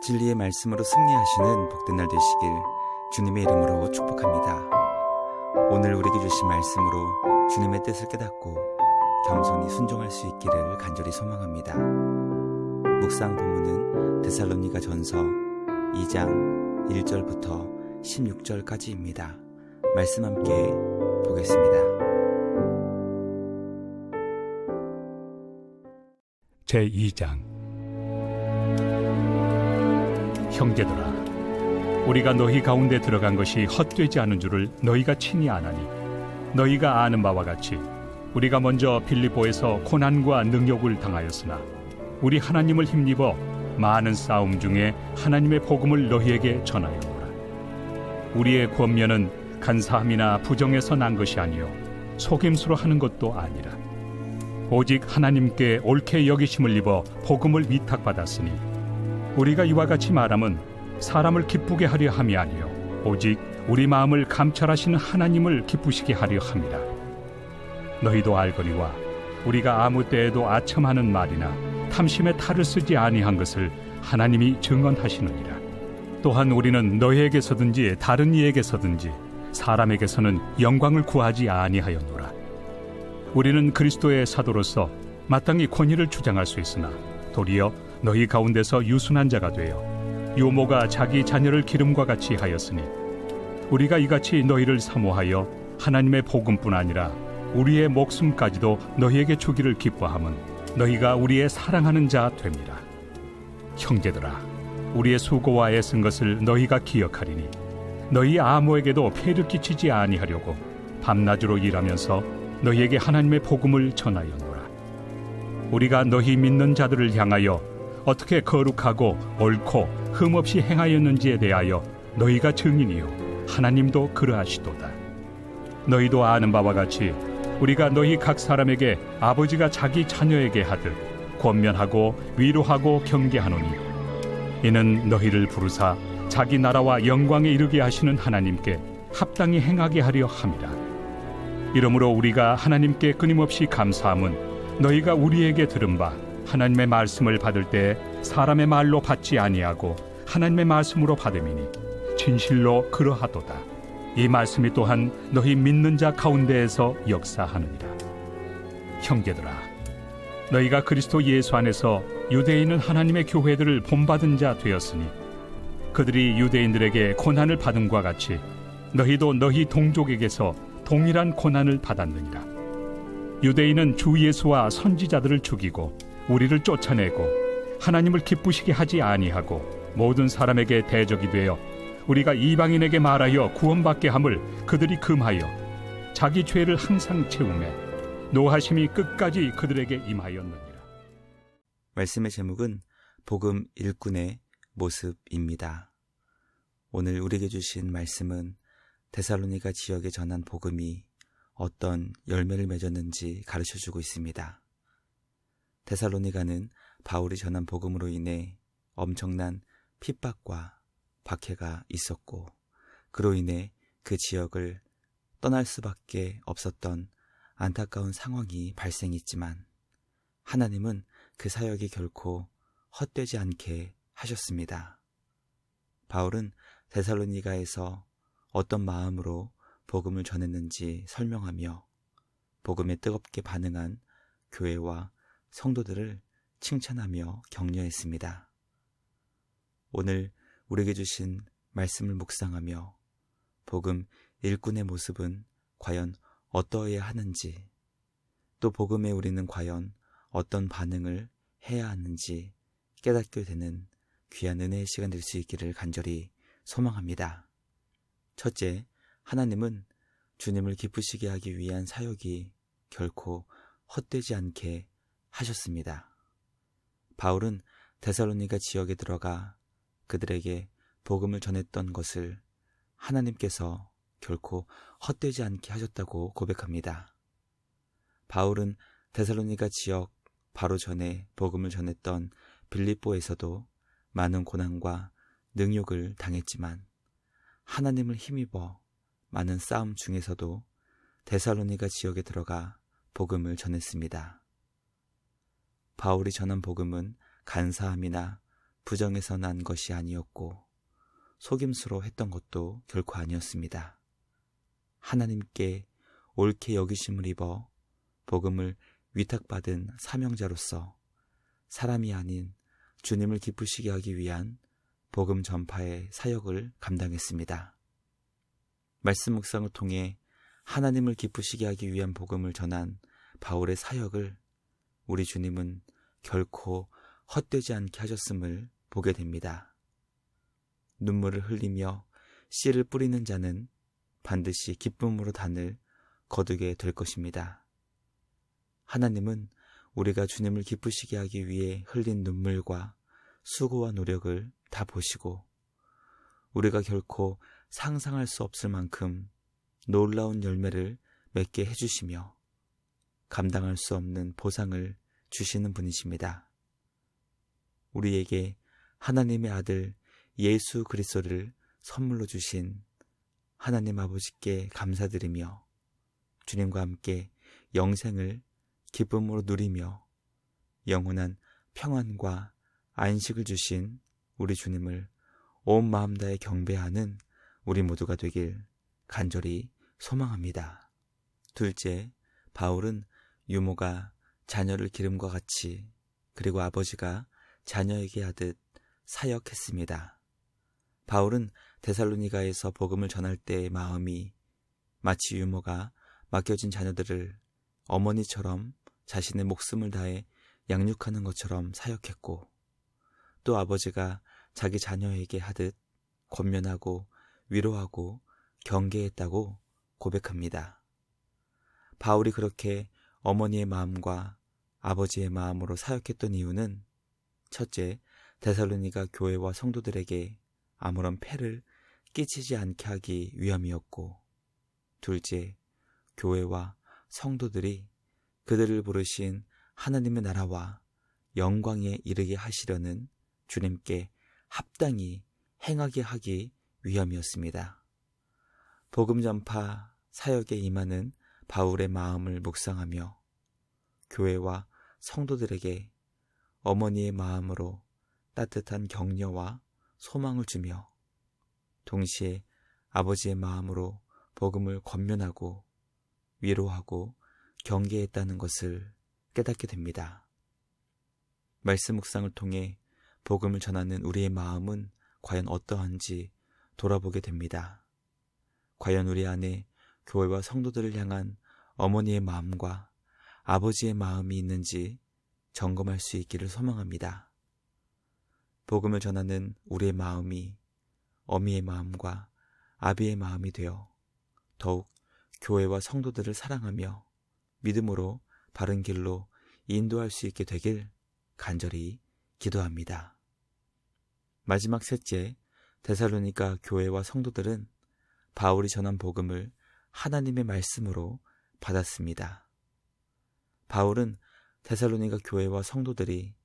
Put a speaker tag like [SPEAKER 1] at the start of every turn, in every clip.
[SPEAKER 1] 진리의 말씀으로 승리하시는 복된 날 되시길 주님의 이름으로 축복합니다. 오늘 우리에게 주신 말씀으로 주님의 뜻을 깨닫고 겸손히 순종할 수 있기를 간절히 소망합니다. 묵상 본문은 데살로니가 전서 2장 1절부터 16절까지입니다. 말씀 함께 보겠습니다.
[SPEAKER 2] 제2장 형제들아, 우리가 너희 가운데 들어간 것이 헛되지 않은 줄을 너희가 친히 아나니, 너희가 아는 바와 같이 우리가 먼저 빌립보에서 고난과 능욕을 당하였으나 우리 하나님을 힘입어 많은 싸움 중에 하나님의 복음을 너희에게 전하였노라. 우리의 권면은 간사함이나 부정에서 난 것이 아니요 속임수로 하는 것도 아니라 오직 하나님께 옳게 여기심을 입어 복음을 위탁받았으니, 우리가 이와 같이 말함은 사람을 기쁘게 하려 함이 아니요 오직 우리 마음을 감찰하시는 하나님을 기쁘시게 하려 함이라. 너희도 알거니와 우리가 아무 때에도 아첨하는 말이나 탐심의 탈을 쓰지 아니한 것을 하나님이 증언하시느니라. 또한 우리는 너희에게서든지 다른 이에게서든지 사람에게서는 영광을 구하지 아니하였노라. 우리는 그리스도의 사도로서 마땅히 권위를 주장할 수 있으나 도리어 너희 가운데서 유순한 자가 되어 요모가 자기 자녀를 기름과 같이 하였으니, 우리가 이같이 너희를 사모하여 하나님의 복음뿐 아니라 우리의 목숨까지도 너희에게 주기를 기뻐함은 너희가 우리의 사랑하는 자 됨이라. 형제들아, 우리의 수고와 애쓴 것을 너희가 기억하리니 너희 아무에게도 폐를 끼치지 아니하려고 밤낮으로 일하면서 너희에게 하나님의 복음을 전하였노라. 우리가 너희 믿는 자들을 향하여 어떻게 거룩하고 옳고 흠없이 행하였는지에 대하여 너희가 증인이요 하나님도 그러하시도다. 너희도 아는 바와 같이 우리가 너희 각 사람에게 아버지가 자기 자녀에게 하듯 권면하고 위로하고 경계하노니, 이는 너희를 부르사 자기 나라와 영광에 이르게 하시는 하나님께 합당히 행하게 하려 함이라. 이러므로 우리가 하나님께 끊임없이 감사함은 너희가 우리에게 들은 바 하나님의 말씀을 받을 때 사람의 말로 받지 아니하고 하나님의 말씀으로 받음이니 진실로 그러하도다. 이 말씀이 또한 너희 믿는 자 가운데에서 역사하느니라. 형제들아, 너희가 그리스도 예수 안에서 유대인은 하나님의 교회들을 본받은 자 되었으니, 그들이 유대인들에게 고난을 받음과 같이 너희도 너희 동족에게서 동일한 고난을 받았느니라. 유대인은 주 예수와 선지자들을 죽이고 우리를 쫓아내고 하나님을 기쁘시게 하지 아니하고 모든 사람에게 대적이 되어 우리가 이방인에게 말하여 구원받게 함을 그들이 금하여 자기 죄를 항상 채우매 노하심이 끝까지 그들에게 임하였느니라.
[SPEAKER 1] 말씀의 제목은 복음 일꾼의 모습입니다. 오늘 우리에게 주신 말씀은 데살로니가 지역에 전한 복음이 어떤 열매를 맺었는지 가르쳐주고 있습니다. 데살로니가는 바울이 전한 복음으로 인해 엄청난 핍박과 박해가 있었고, 그로 인해 그 지역을 떠날 수밖에 없었던 안타까운 상황이 발생했지만 하나님은 그 사역이 결코 헛되지 않게 하셨습니다. 바울은 데살로니가에서 어떤 마음으로 복음을 전했는지 설명하며 복음에 뜨겁게 반응한 교회와 성도들을 칭찬하며 격려했습니다. 오늘 우리에게 주신 말씀을 묵상하며 복음 일꾼의 모습은 과연 어떠해야 하는지, 또 복음에 우리는 과연 어떤 반응을 해야 하는지 깨닫게 되는 귀한 은혜의 시간 될 수 있기를 간절히 소망합니다. 첫째, 하나님은 주님을 기쁘시게 하기 위한 사역이 결코 헛되지 않게 하셨습니다. 바울은 데살로니가 지역에 들어가 그들에게 복음을 전했던 것을 하나님께서 결코 헛되지 않게 하셨다고 고백합니다. 바울은 데살로니가 지역 바로 전에 복음을 전했던 빌립보에서도 많은 고난과 능욕을 당했지만 하나님을 힘입어 많은 싸움 중에서도 데살로니가 지역에 들어가 복음을 전했습니다. 바울이 전한 복음은 간사함이나 부정에서 난 것이 아니었고 속임수로 했던 것도 결코 아니었습니다. 하나님께 옳게 여기심을 입어 복음을 위탁받은 사명자로서 사람이 아닌 주님을 기쁘시게 하기 위한 복음 전파의 사역을 감당했습니다. 말씀 묵상을 통해 하나님을 기쁘시게 하기 위한 복음을 전한 바울의 사역을 우리 주님은 결코 헛되지 않게 하셨음을 보게 됩니다. 눈물을 흘리며 씨를 뿌리는 자는 반드시 기쁨으로 단을 거두게 될 것입니다. 하나님은 우리가 주님을 기쁘시게 하기 위해 흘린 눈물과 수고와 노력을 다 보시고 우리가 결코 상상할 수 없을 만큼 놀라운 열매를 맺게 해주시며 감당할 수 없는 보상을 주시는 분이십니다. 우리에게 하나님의 아들 예수 그리스도를 선물로 주신 하나님 아버지께 감사드리며 주님과 함께 영생을 기쁨으로 누리며 영원한 평안과 안식을 주신 우리 주님을 온 마음 다해 경배하는 우리 모두가 되길 간절히 소망합니다. 둘째, 바울은 유모가 자녀를 기름과 같이 그리고 아버지가 자녀에게 하듯 사역했습니다. 바울은 데살로니가에서 복음을 전할 때의 마음이 마치 유모가 맡겨진 자녀들을 어머니처럼 자신의 목숨을 다해 양육하는 것처럼 사역했고 또 아버지가 자기 자녀에게 하듯 권면하고 위로하고 경계했다고 고백합니다. 바울이 그렇게 어머니의 마음과 아버지의 마음으로 사역했던 이유는 첫째, 데살로니가 교회와 성도들에게 아무런 폐를 끼치지 않게 하기 위함이었고 둘째, 교회와 성도들이 그들을 부르신 하나님의 나라와 영광에 이르게 하시려는 주님께 합당히 행하게 하기 위함이었습니다. 복음 전파 사역에 임하는 바울의 마음을 묵상하며 교회와 성도들에게 어머니의 마음으로 따뜻한 격려와 소망을 주며 동시에 아버지의 마음으로 복음을 권면하고 위로하고 경계했다는 것을 깨닫게 됩니다. 말씀 묵상을 통해 복음을 전하는 우리의 마음은 과연 어떠한지 돌아보게 됩니다. 과연 우리 안에 교회와 성도들을 향한 어머니의 마음과 아버지의 마음이 있는지 점검할 수 있기를 소망합니다. 복음을 전하는 우리의 마음이 어미의 마음과 아비의 마음이 되어 더욱 교회와 성도들을 사랑하며 믿음으로 바른 길로 인도할 수 있게 되길 간절히 기도합니다. 마지막 셋째, 데살로니가 교회와 성도들은 바울이 전한 복음을 하나님의 말씀으로 받았습니다. 바울은 데살로니가 교회와 성도들이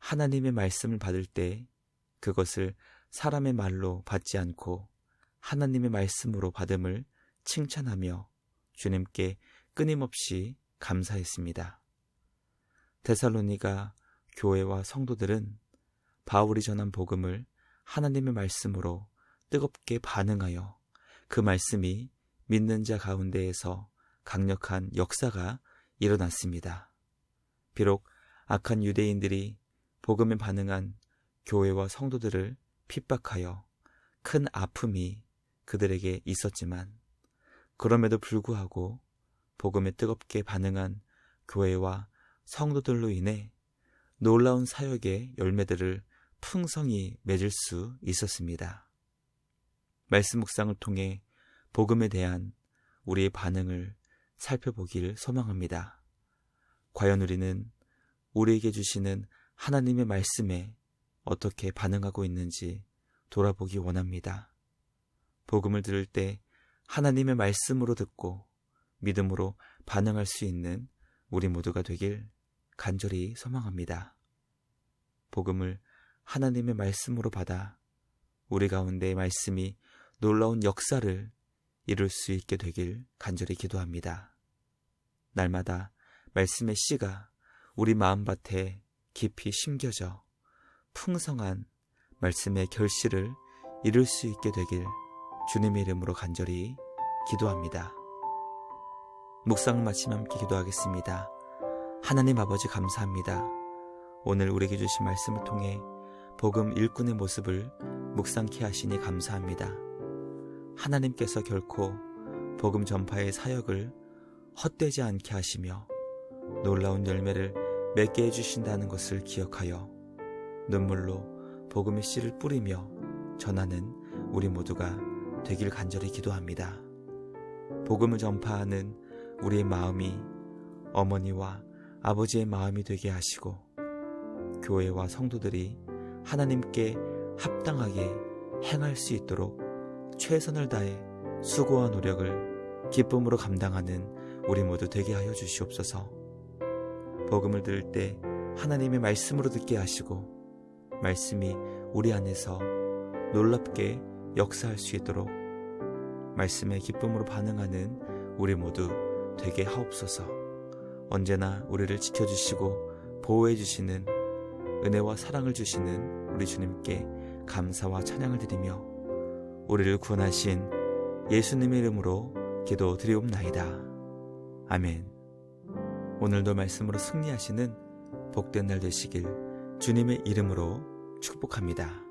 [SPEAKER 1] 하나님의 말씀을 받을 때 그것을 사람의 말로 받지 않고 하나님의 말씀으로 받음을 칭찬하며 주님께 끊임없이 감사했습니다. 데살로니가 교회와 성도들은 바울이 전한 복음을 하나님의 말씀으로 뜨겁게 반응하여 그 말씀이 믿는 자 가운데에서 강력한 역사가 일어났습니다. 비록 악한 유대인들이 복음에 반응한 교회와 성도들을 핍박하여 큰 아픔이 그들에게 있었지만 그럼에도 불구하고 복음에 뜨겁게 반응한 교회와 성도들로 인해 놀라운 사역의 열매들을 풍성히 맺을 수 있었습니다. 말씀 묵상을 통해 복음에 대한 우리의 반응을 살펴보길 소망합니다. 과연 우리는 우리에게 주시는 하나님의 말씀에 어떻게 반응하고 있는지 돌아보기 원합니다. 복음을 들을 때 하나님의 말씀으로 듣고 믿음으로 반응할 수 있는 우리 모두가 되길 간절히 소망합니다. 복음을 하나님의 말씀으로 받아 우리 가운데 말씀이 놀라운 역사를 이룰 수 있게 되길 간절히 기도합니다. 날마다 말씀의 씨가 우리 마음밭에 깊이 심겨져 풍성한 말씀의 결실을 이룰 수 있게 되길 주님의 이름으로 간절히 기도합니다. 묵상 마치며 함께 기도하겠습니다. 하나님 아버지 감사합니다. 오늘 우리에게 주신 말씀을 통해 복음 일꾼의 모습을 묵상케 하시니 감사합니다. 하나님께서 결코 복음 전파의 사역을 헛되지 않게 하시며 놀라운 열매를 맺게 해주신다는 것을 기억하여 눈물로 복음의 씨를 뿌리며 전하는 우리 모두가 되길 간절히 기도합니다. 복음을 전파하는 우리의 마음이 어머니와 아버지의 마음이 되게 하시고 교회와 성도들이 하나님께 합당하게 행할 수 있도록 최선을 다해 수고와 노력을 기쁨으로 감당하는 우리 모두 되게 하여 주시옵소서. 복음을 들을 때 하나님의 말씀으로 듣게 하시고 말씀이 우리 안에서 놀랍게 역사할 수 있도록 말씀에 기쁨으로 반응하는 우리 모두 되게 하옵소서. 언제나 우리를 지켜주시고 보호해 주시는 은혜와 사랑을 주시는 우리 주님께 감사와 찬양을 드리며 우리를 구원하신 예수님의 이름으로 기도드리옵나이다. 아멘. 오늘도 말씀으로 승리하시는 복된 날 되시길 주님의 이름으로 축복합니다.